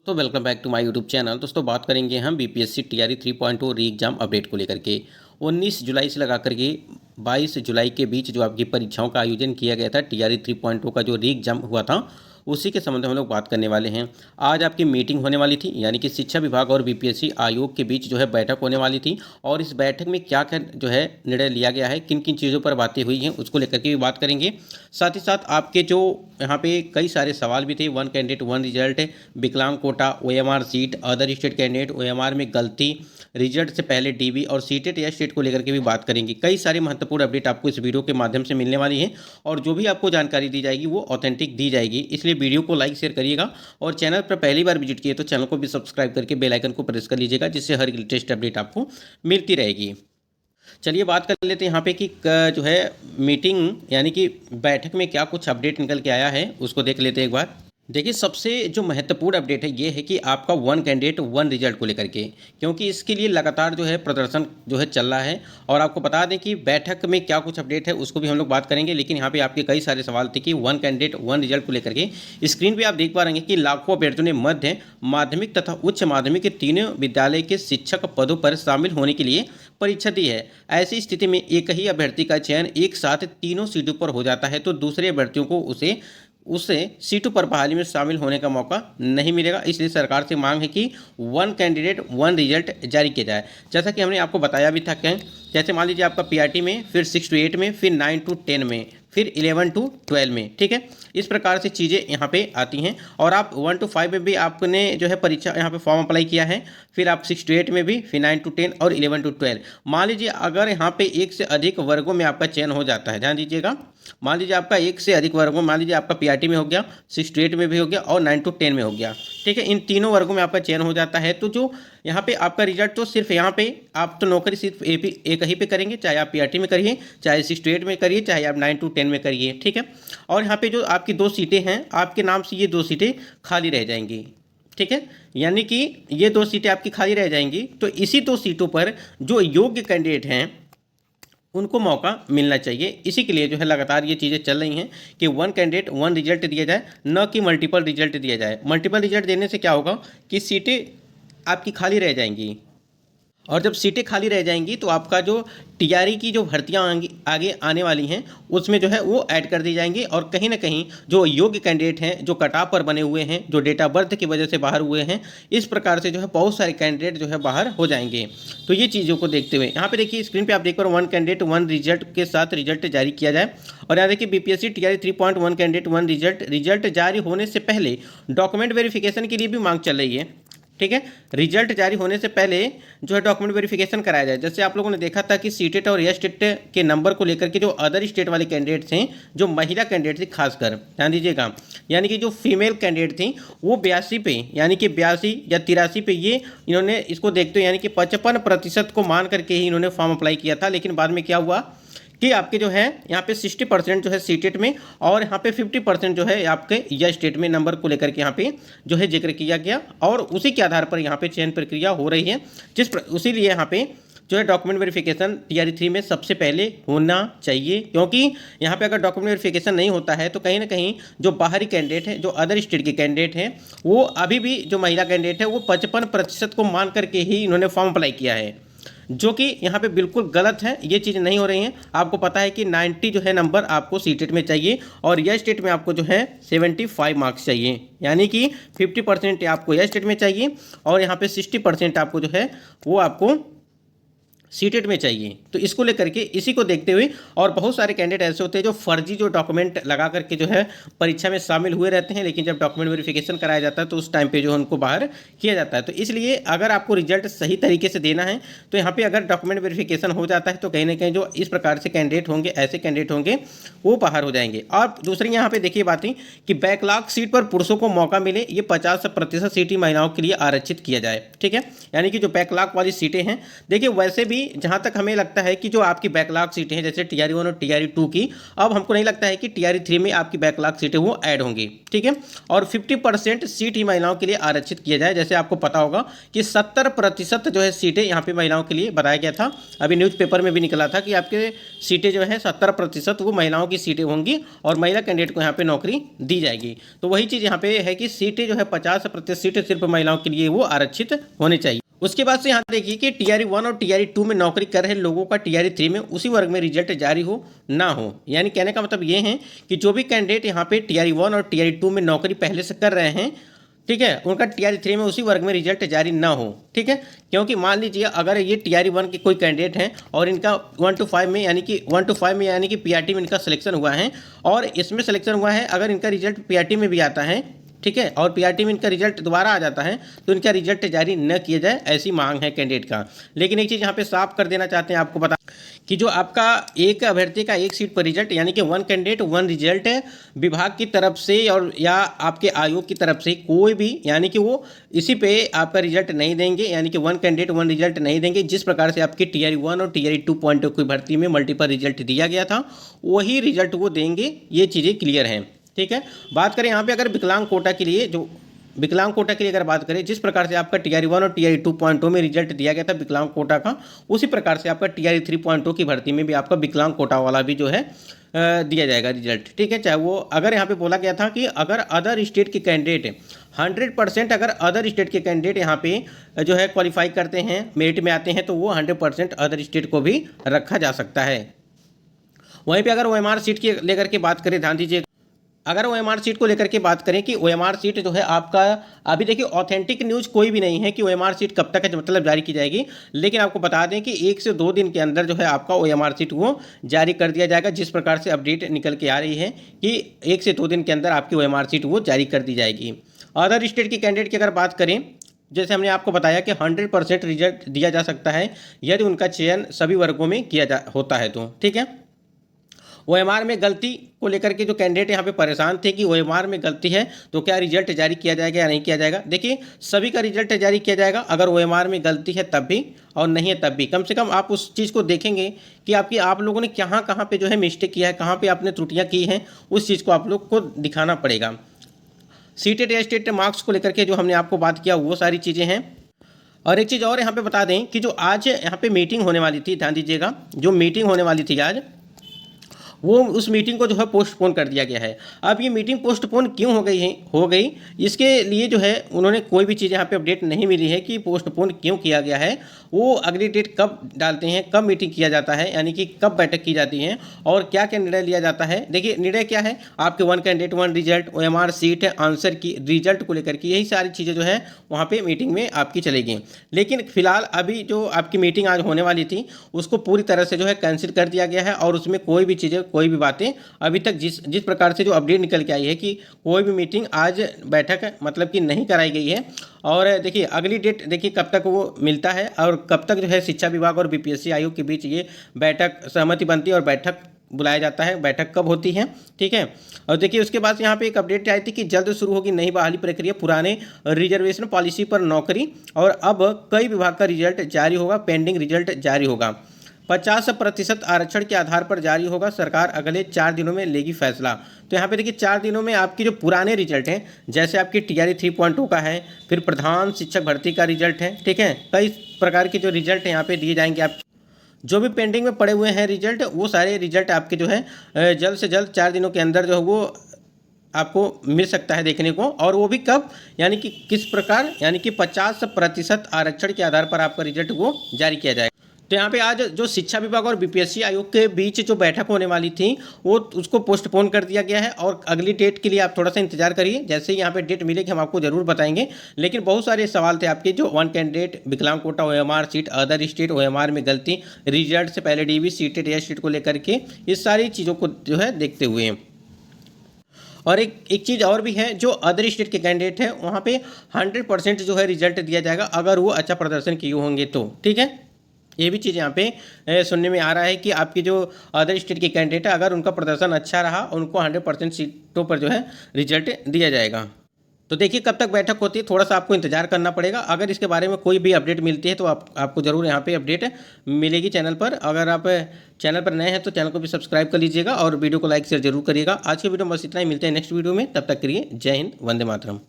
तो welcome back to my YouTube channel. दोस्तों बात करेंगे हम बीपीएससी टीआरई 3.0 री एग्जाम अपडेट को लेकर के 19 जुलाई से लगा करके 22 जुलाई के बीच जो आपकी परीक्षाओं का आयोजन किया गया था टीआरई 3.0 का जो री एग्जाम हुआ था उसी के संबंध में हम लोग बात करने वाले हैं। आज आपकी मीटिंग होने वाली थी, यानी कि शिक्षा विभाग और बीपीएससी आयोग के बीच जो है बैठक होने वाली थी और इस बैठक में क्या क्या जो है निर्णय लिया गया है, किन किन चीज़ों पर बातें हुई हैं उसको लेकर के भी बात करेंगे। साथ ही साथ आपके जो यहाँ पे कई सारे सवाल भी थे, वन कैंडिडेट वन रिजल्ट, विकलांग quota, OMR sheet, other state candidate, OMR में गलती, रिजल्ट से पहले डीबी और सीटेट या स्टेट को लेकर के भी बात करेंगे। कई सारी महत्वपूर्ण अपडेट आपको इस वीडियो के माध्यम से मिलने वाली है और जो भी आपको जानकारी दी जाएगी वो ऑथेंटिक दी जाएगी, इसलिए वीडियो को लाइक शेयर करिएगा और चैनल पर पहली बार विजिट किए तो चैनल को भी सब्सक्राइब करके बेल आइकन को प्रेस कर लीजिएगा, जिससे हर लेटेस्ट अपडेट आपको मिलती रहेगी। चलिए बात कर लेते हैं यहाँ पे कि जो है मीटिंग यानी कि बैठक में क्या कुछ अपडेट निकल के आया है उसको देख लेते हैं एक बार। देखिए सबसे जो महत्वपूर्ण अपडेट है ये है कि आपका वन कैंडिडेट वन रिजल्ट को लेकर के, क्योंकि इसके लिए लगातार जो है प्रदर्शन जो है चल रहा है और आपको बता दें कि बैठक में क्या कुछ अपडेट है उसको भी हम लोग बात करेंगे। लेकिन यहाँ पे आपके कई सारे सवाल थे कि वन कैंडिडेट वन रिजल्ट को लेकर के स्क्रीन पर आप देख पा रहे हैं कि लाखों अभ्यर्थियों ने मध्य माध्यमिक तथा उच्च माध्यमिक के तीनों विद्यालय के शिक्षक पदों पर शामिल होने के लिए परीक्षा दी है। ऐसी स्थिति में एक ही अभ्यर्थी का चयन एक साथ तीनों सीटों पर हो जाता है तो दूसरे अभ्यर्थियों को उससे सीटों पर बहाली में शामिल होने का मौका नहीं मिलेगा। इसलिए सरकार से मांग है कि वन कैंडिडेट वन रिजल्ट जारी किया जाए। जैसा कि हमने आपको बताया भी था कि जैसे मान लीजिए आपका पीआरटी में, फिर 6 to 8 में, फिर 9 to 10 में, फिर 11 to 12 में, ठीक है। इस प्रकार से चीज़ें यहाँ पे आती हैं और आप 1 to 5 में भी आपने जो है परीक्षा यहाँ पे फॉर्म अप्लाई किया है, फिर आप 6 to 8 में भी, फिर 9 to 10 और 11 to 12। मान लीजिए अगर यहाँ पे एक से अधिक वर्गों में आपका चयन हो जाता है, ध्यान दीजिएगा, मान लीजिए आपका एक से अधिक वर्गों, मान लीजिए आपका पीआरटी में हो गया, 6 to 8 में भी हो गया और 9 to 10 में हो गया, ठीक है। इन तीनों वर्गों में आपका चयन हो जाता है तो जो यहाँ पे आपका रिजल्ट तो सिर्फ यहाँ पे आप तो नौकरी सिर्फ एक ही पे करेंगे, चाहे आप पीआरटी में करिए, चाहे 6 to 8 में करिए, चाहे आप 9 to 10 में करिए, ठीक है। और यहाँ पे जो आपकी 2 सीटें हैं आपके नाम से, ये 2 सीटें खाली रह जाएंगी, ठीक है। यानी कि ये 2 सीटें आपकी खाली रह जाएंगी तो इसी 2 सीटों पर जो योग्य कैंडिडेट हैं उनको मौका मिलना चाहिए। इसी के लिए जो है लगातार ये चीज़ें चल रही हैं कि वन कैंडिडेट वन रिजल्ट दिया जाए, न कि मल्टीपल रिजल्ट दिया जाए। मल्टीपल रिजल्ट देने से क्या होगा कि सीटें आपकी खाली रह जाएंगी और जब सीटें खाली रह जाएंगी तो आपका जो टीआरई की जो भर्तियां आगे आने वाली हैं उसमें जो है वो ऐड कर दी जाएंगी और कहीं ना कहीं जो योग्य कैंडिडेट हैं, जो कटाव पर बने हुए हैं, जो डेट ऑफ बर्थ की वजह से बाहर हुए हैं, इस प्रकार से जो है बहुत सारे कैंडिडेट जो है बाहर हो जाएंगे। तो ये चीज़ों को देखते हुए यहाँ पे देखिए स्क्रीन पर आप देख पा रहे वन कैंडिडेट वन रिजल्ट के साथ रिजल्ट जारी किया जाए। और यहाँ देखिए BPSC TRE 3.1 candidate one result जारी होने से पहले डॉक्यूमेंट वेरिफिकेशन के लिए भी मांग चल रही है, ठीक है। रिजल्ट जारी होने से पहले जो है डॉक्यूमेंट वेरिफिकेशन कराया जाए। जैसे आप लोगों ने देखा था कि सीटेट और एस टेट के नंबर को लेकर के जो अदर स्टेट वाले कैंडिडेट्स हैं, जो महिला कैंडिडेट थी खासकर, ध्यान दीजिएगा, यानी कि जो फीमेल कैंडिडेट थी वो 82 पे, यानी कि 82 या 83 पे ये इन्होंने इसको देखते हुए यानी कि 55% को मान करके ही इन्होंने फॉर्म अप्लाई किया था। लेकिन बाद में क्या हुआ कि आपके जो है यहाँ पे 60% जो है सीटेट में और यहाँ पे 50% जो है आपके या स्टेट में नंबर को लेकर के यहाँ पे जो है जिक्र किया गया और उसी के आधार पर यहाँ पे चयन प्रक्रिया हो रही है। उसी लिए यहाँ पे जो है डॉक्यूमेंट वेरिफिकेशन टीआरई 3 में सबसे पहले होना चाहिए, क्योंकि यहाँ पे अगर डॉक्यूमेंट वेरिफिकेशन नहीं होता है तो कहीं ना कहीं जो बाहरी कैंडिडेट है, जो अदर स्टेट के कैंडिडेट हैं, वो अभी भी जो महिला कैंडिडेट है वो 55% को मान करके ही इन्होंने फॉर्म अप्लाई किया है, जो कि यहाँ पे बिल्कुल गलत है। ये चीज़ नहीं हो रही है। आपको पता है कि 90 जो है नंबर आपको सीटेट में चाहिए और यह स्टेट में आपको जो है 75 मार्क्स चाहिए, यानी कि 50% आपको यह स्टेट में चाहिए और यहाँ पे 60% आपको जो है वो आपको सीटेट में चाहिए। तो इसको लेकर के इसी को देखते हुए, और बहुत सारे कैंडिडेट ऐसे होते हैं जो फर्जी जो डॉक्यूमेंट लगा करके जो है परीक्षा में शामिल हुए रहते हैं, लेकिन जब डॉक्यूमेंट वेरिफिकेशन कराया जाता है तो उस टाइम पे जो है उनको बाहर किया जाता है। तो इसलिए अगर आपको रिजल्ट सही तरीके से देना है तो यहाँ पे अगर डॉक्यूमेंट वेरिफिकेशन हो जाता है तो कहीं ना कहीं जो इस प्रकार से कैंडिडेट होंगे, ऐसे कैंडिडेट होंगे, वो बाहर हो जाएंगे। और दूसरी यहाँ पे देखिए बात ही कि बैकलॉग सीट पर पुरुषों को मौका मिले, ये 50% सीट ही महिलाओं के लिए आरक्षित किया जाए, ठीक है। यानी कि जो बैकलॉग वाली सीटें हैं, देखिए वैसे भी भी जहाँ तक हमें लगता है कि जो आपकी बैकलॉग सीटें हैं जैसे TR1 और TR2 की, अब हमको नहीं लगता है कि TR3 में आपकी बैकलॉग सीटें वो ऐड होंगी, ठीक है। और 50% सीट ही महिलाओं के लिए आरक्षित किया जाए। जैसे आपको पता होगा कि 70% जो है सीटें यहाँ पे महिलाओं के लिए बताया गया था, अभी न्यूज़पेपर में भी निकला था कि आपके सीटें जो है 70% वो महिलाओं की सीटें होंगी और महिला कैंडिडेट को यहाँ पे नौकरी दी जाएगी। तो वही चीज़ यहाँ पे है कि सीटें जो है 50% सीटें सिर्फ महिलाओं के लिए वो आरक्षित होनी चाहिए। उसके बाद से यहाँ देखिए कि TR1 और TR2 में नौकरी कर रहे लोगों का TR3 में उसी वर्ग में रिजल्ट जारी हो ना हो, यानी कहने का मतलब ये है कि जो भी कैंडिडेट यहाँ पे TR1 और TR2 में नौकरी पहले से कर रहे हैं, ठीक है, उनका TR3 में उसी वर्ग में रिजल्ट जारी ना हो, ठीक है। क्योंकि मान लीजिए अगर ये TR1 के कोई कैंडिडेट हैं और इनका 1 to 5 में यानी कि PRT में इनका सिलेक्शन हुआ है और इसमें सिलेक्शन हुआ है, अगर इनका रिजल्ट PRT में भी आता है, ठीक है, और PRT में इनका रिजल्ट दोबारा आ जाता है तो इनका रिजल्ट जारी न किया जाए, ऐसी मांग है कैंडिडेट का। लेकिन एक चीज़ यहाँ पे साफ कर देना चाहते हैं, आपको बता कि जो आपका एक अभ्यर्थी का एक सीट पर रिजल्ट यानी कि 1 कैंडिडेट 1 रिजल्ट विभाग की तरफ से और या आपके आयोग की तरफ से कोई भी यानी कि वो इसी पे आपका रिजल्ट नहीं देंगे, यानी कि 1 कैंडिडेट 1 रिजल्ट नहीं देंगे। जिस प्रकार से आपकी TR1 और TR2 की भर्ती में मल्टीपल रिजल्ट दिया गया था वही रिजल्ट वो देंगे, ये चीज़ें क्लियर हैं, ठीक है। बात करें यहाँ पे अगर विकलांग कोटा के लिए, जो विकलांग कोटा के लिए अगर बात करें, जिस प्रकार से आपका TR1 और TR2 में रिजल्ट दिया गया था विकलांग कोटा का, उसी प्रकार से आपका TR3 की भर्ती में भी आपका विकलांग कोटा वाला भी जो है दिया जाएगा रिजल्ट, ठीक है। चाहे वो अगर यहाँ पे बोला गया था कि अगर अदर स्टेट के कैंडिडेट 100% अगर अदर स्टेट के कैंडिडेट यहाँ पे जो है क्वालिफाई करते हैं, मेरिट में आते हैं, तो वो 100% अदर स्टेट को भी रखा जा सकता है। वहीं पे अगर OMR सीट की लेकर के बात करें, ध्यान दीजिए, अगर OMR सीट को लेकर के बात करें कि OMR सीट जो है आपका, अभी देखिए ऑथेंटिक न्यूज़ कोई भी नहीं है कि OMR सीट कब तक है मतलब जारी की जाएगी, लेकिन आपको बता दें कि 1 से 2 दिन के अंदर जो है आपका OMR सीट वो जारी कर दिया जाएगा। जिस प्रकार से अपडेट निकल के आ रही है कि 1 से 2 दिन के अंदर आपकी OMR सीट वो जारी कर दी जाएगी। अदर स्टेट की कैंडिडेट की अगर बात करें, जैसे हमने आपको बताया कि 100% रिजल्ट दिया जा सकता है यदि उनका चयन सभी वर्गों में किया होता है तो, ठीक है। OMR में गलती को लेकर के जो कैंडिडेट यहाँ पे परेशान थे कि OMR में गलती है तो क्या रिजल्ट जारी किया जाएगा या नहीं किया जाएगा, देखिए सभी का रिजल्ट जारी किया जाएगा। अगर OMR में गलती है तब भी और नहीं है तब भी, कम से कम आप उस चीज़ को देखेंगे कि आप लोगों ने कहाँ कहाँ पे जो है मिस्टेक किया है, कहाँ पे आपने त्रुटियाँ की हैं, उस चीज़ को आप लोग को दिखाना पड़ेगा। सीटेड या स्टेट मार्क्स को लेकर के जो हमने आपको बात किया वो सारी चीज़ें हैं। और एक चीज़ और यहाँ पे बता दें कि जो आज यहाँ पे मीटिंग होने वाली थी, ध्यान दीजिएगा, जो मीटिंग होने वाली थी आज, वो उस मीटिंग को जो है पोस्टपोन कर दिया गया है। अब ये मीटिंग पोस्टपोन क्यों हो गई, इसके लिए जो है उन्होंने कोई भी चीज़ यहाँ पे अपडेट नहीं मिली है कि पोस्टपोन क्यों किया गया है। वो अगली डेट कब डालते हैं, कब मीटिंग किया जाता है, यानी कि कब बैठक की जाती है और क्या क्या निर्णय लिया जाता है। देखिए निर्णय क्या है, आपके 1 candidate 1 result, OMR seat, answer की रिजल्ट को लेकर के यही सारी चीज़ें जो है वहाँ पर मीटिंग में आपकी चलेगी। लेकिन फिलहाल अभी जो आपकी मीटिंग आज होने वाली थी उसको पूरी तरह से जो है कैंसिल कर दिया गया है और उसमें कोई भी चीज़ें, कोई भी बातें अभी तक जिस प्रकार से जो अपडेट निकल के आई है कि कोई भी मीटिंग आज बैठक मतलब कि नहीं कराई गई है। और देखिए अगली डेट देखिए कब तक वो मिलता है और कब तक जो है शिक्षा विभाग और BPSC आयोग के बीच ये बैठक सहमति बनती है और बैठक बुलाया जाता है, बैठक कब होती है, ठीक है। और देखिए उसके बाद यहाँ पे एक अपडेट आई थी कि जल्द शुरू होगी नई बहाली प्रक्रिया, पुराने रिजर्वेशन पॉलिसी पर नौकरी, और अब कई विभाग का रिजल्ट जारी होगा, पेंडिंग रिजल्ट जारी होगा, 50% आरक्षण के आधार पर जारी होगा, सरकार अगले 4 दिनों में लेगी फैसला। तो यहाँ पे देखिए 4 दिनों में आपकी जो पुराने रिजल्ट हैं, जैसे आपकी TR 3.2 का है, फिर प्रधान शिक्षक भर्ती का रिजल्ट है, ठीक है, कई प्रकार के जो रिजल्ट हैं यहाँ पे दिए जाएंगे। आप जो भी पेंडिंग में पड़े हुए हैं रिजल्ट, वो सारे रिजल्ट आपके जो है जल्द से जल्द 4 दिनों के अंदर जो है वो आपको मिल सकता है देखने को। और वो भी कब, यानी कि किस प्रकार, यानी कि 50% आरक्षण के आधार पर आपका रिजल्ट वो जारी किया जाएगा। तो यहाँ पे आज जो शिक्षा विभाग और BPSC आयोग के बीच जो बैठक होने वाली थी वो उसको पोस्टपोन कर दिया गया है और अगली डेट के लिए आप थोड़ा सा इंतजार करिए। जैसे ही यहाँ पे डेट मिलेगी हम आपको ज़रूर बताएंगे। लेकिन बहुत सारे सवाल थे आपके, जो 1 कैंडिडेट, विकलांग quota, OMR sheet, other state, OMR में गलती, रिजल्ट से पहले DV, सीटेड या स्टेट को लेकर के, इस सारी चीज़ों को जो है देखते हुए। और एक चीज़ और भी है, जो अदर स्टेट के कैंडिडेट हैं वहाँ पे 100% जो है रिजल्ट दिया जाएगा अगर वो अच्छा प्रदर्शन किए होंगे तो, ठीक है। ये भी चीज़ यहाँ पे सुनने में आ रहा है कि आपकी जो अदर स्टेट के कैंडिडेट है अगर उनका प्रदर्शन अच्छा रहा उनको 100% सीटों पर जो है रिजल्ट दिया जाएगा। तो देखिए कब तक बैठक होती है, थोड़ा सा आपको इंतजार करना पड़ेगा। अगर इसके बारे में कोई भी अपडेट मिलती है तो आपको ज़रूर यहाँ पे अपडेट मिलेगी चैनल पर। अगर आप चैनल पर नए हैं तो चैनल को भी सब्सक्राइब कर लीजिएगा और वीडियो को लाइक शेयर जरूर करिएगा। आज के वीडियो में बस इतना ही, मिलते हैं नेक्स्ट वीडियो में। तब तक के लिए जय हिंद, वंदे मातरम।